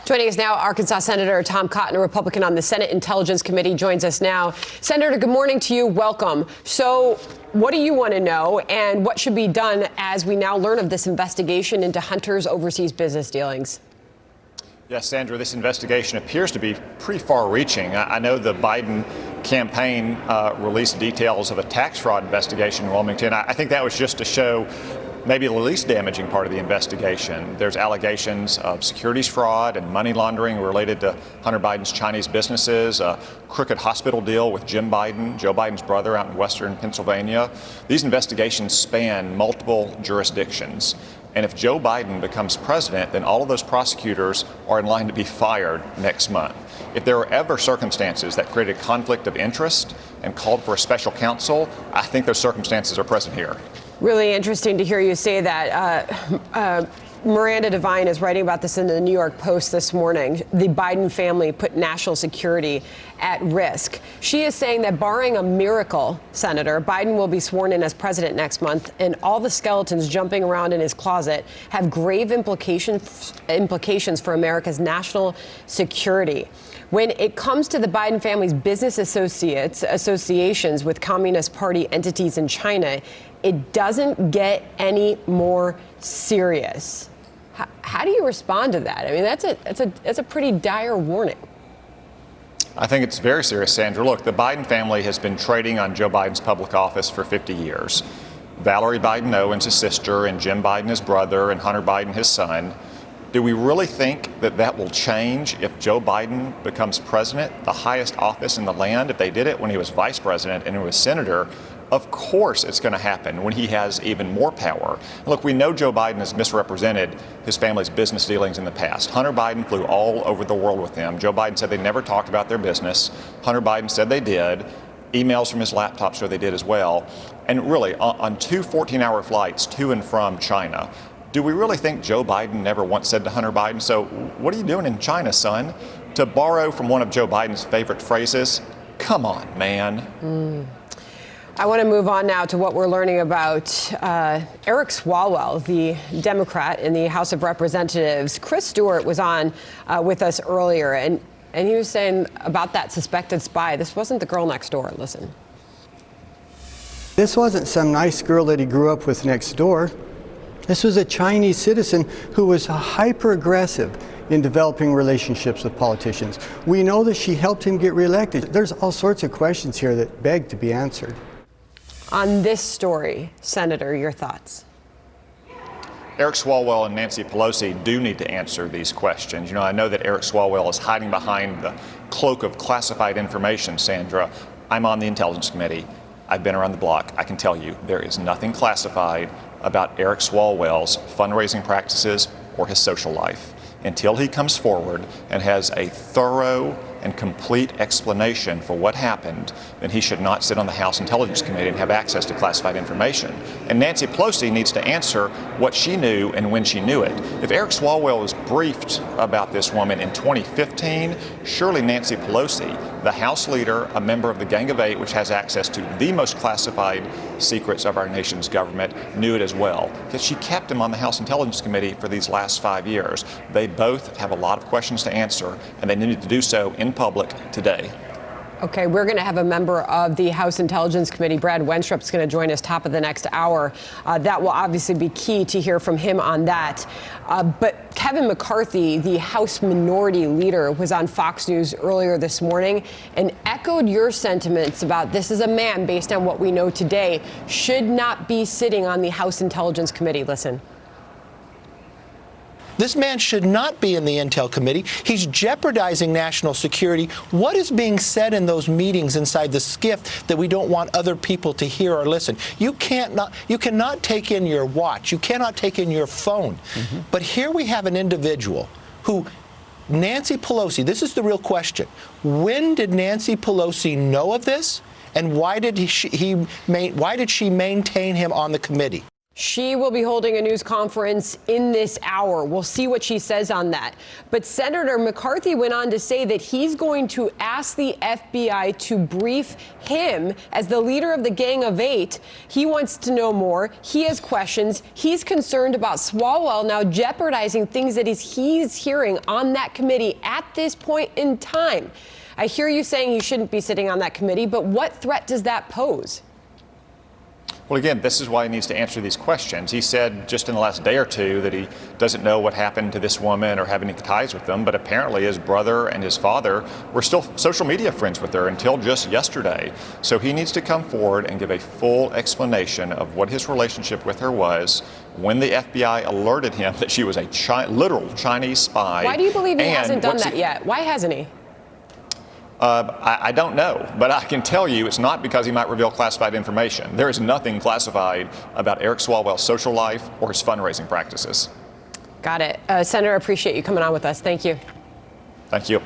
Joining us now, Arkansas Senator Tom Cotton, a Republican on the Senate Intelligence Committee, joins us now. Senator, good morning to you. Welcome. So what do you want to know, and what should be done as we now learn of this investigation into Hunter's overseas business dealings? Yes, Sandra, this investigation appears to be pretty far-reaching. I know the Biden campaign released details of a tax fraud investigation in Wilmington. I think that was just to show maybe the least damaging part of the investigation. There's allegations of securities fraud and money laundering related to Hunter Biden's Chinese businesses, a crooked hospital deal with Jim Biden, Joe Biden's brother, out in western Pennsylvania. These investigations span multiple jurisdictions. And if Joe Biden becomes president, then all of those prosecutors are in line to be fired next month. If there were ever circumstances that created conflict of interest and called for a special counsel, I think those circumstances are present here. Really interesting to hear you say that. Miranda Devine is writing about this in the New York Post this morning. The Biden family put national security at risk. She is saying that barring a miracle, Senator, Biden will be sworn in as president next month, and all the skeletons jumping around in his closet have grave implications for America's national security. When it comes to the Biden family's business associations with Communist Party entities in China, it doesn't get any more serious. How do you respond to that? I mean, that's a pretty dire warning. I think it's very serious, Sandra. Look, the Biden family has been trading on Joe Biden's public office for 50 years. Valerie Biden Owen's his sister, and Jim Biden his brother, and Hunter Biden his son. Do we really think that that will change if Joe Biden becomes president, the highest office in the land? If they did it when he was vice president and he was senator, of course it's going to happen when he has even more power. Look, we know Joe Biden has misrepresented his family's business dealings in the past. Hunter Biden flew all over the world with him. Joe Biden said they never talked about their business. Hunter Biden said they did. Emails from his laptop show they did as well. And really, on two 14-hour flights to and from China, do we really think Joe Biden never once said to Hunter Biden, "So what are you doing in China, son?" To borrow from one of Joe Biden's favorite phrases, come on, man. I want to move on now to what we're learning about Eric Swalwell, the Democrat in the House of Representatives. Chris Stewart was on with us earlier, and he was saying about that suspected spy. This wasn't the girl next door. Listen. This wasn't some nice girl that he grew up with next door. This was a Chinese citizen who was hyper-aggressive in developing relationships with politicians. We know that she helped him get reelected. There's all sorts of questions here that beg to be answered. On this story, Senator, your thoughts? Eric Swalwell and Nancy Pelosi do need to answer these questions. You know, I know that Eric Swalwell is hiding behind the cloak of classified information, Sandra. I'm on the Intelligence Committee. I've been around the block. I can tell you there is nothing classified about Eric Swalwell's fundraising practices or his social life. Until he comes forward and has a thorough and complete explanation for what happened, then he should not sit on the House Intelligence Committee and have access to classified information. And Nancy Pelosi needs to answer what she knew and when she knew it. If Eric Swalwell was briefed about this woman in 2015, surely Nancy Pelosi, the House leader, a member of the Gang of Eight, which has access to the most classified secrets of our nation's government, knew it as well. Because she kept him on the House Intelligence Committee for these last 5 years. They both have a lot of questions to answer, and they need to do so in public today. Okay, we're going to have a member of the House Intelligence Committee, Brad Wenstrup, is going to join us top of the next hour. That will obviously be key to hear from him on that. But Kevin McCarthy, the House Minority Leader, was on Fox News earlier this morning and echoed your sentiments about this is a man, based on what we know today, should not be sitting on the House Intelligence Committee. Listen. This man should not be in the Intel Committee. He's jeopardizing national security. What is being said in those meetings inside the SCIF that we don't want other people to hear or listen? You cannot take in your watch. You cannot take in your phone. But here we have an individual who, Nancy Pelosi, this is the real question. When did Nancy Pelosi know of this? And why did she maintain him on the committee? She will be holding a news conference in this hour. We'll see what she says on that. But Senator McCarthy went on to say that he's going to ask the FBI to brief him as the leader of the Gang of Eight. He wants to know more. He has questions. He's concerned about Swalwell now jeopardizing things that he's hearing on that committee at this point in time. I hear you saying he shouldn't be sitting on that committee, but what threat does that pose? Well, again, this is why he needs to answer these questions. He said just in the last day or two that he doesn't know what happened to this woman or have any ties with them, but apparently his brother and his father were still social media friends with her until just yesterday. So he needs to come forward and give a full explanation of what his relationship with her was when the FBI alerted him that she was a literal Chinese spy. Why do you believe he hasn't done that yet? Why hasn't he? I don't know, but I can tell you it's not because he might reveal classified information. There is nothing classified about Eric Swalwell's social life or his fundraising practices. Got it. Senator, appreciate you coming on with us. Thank you. Thank you.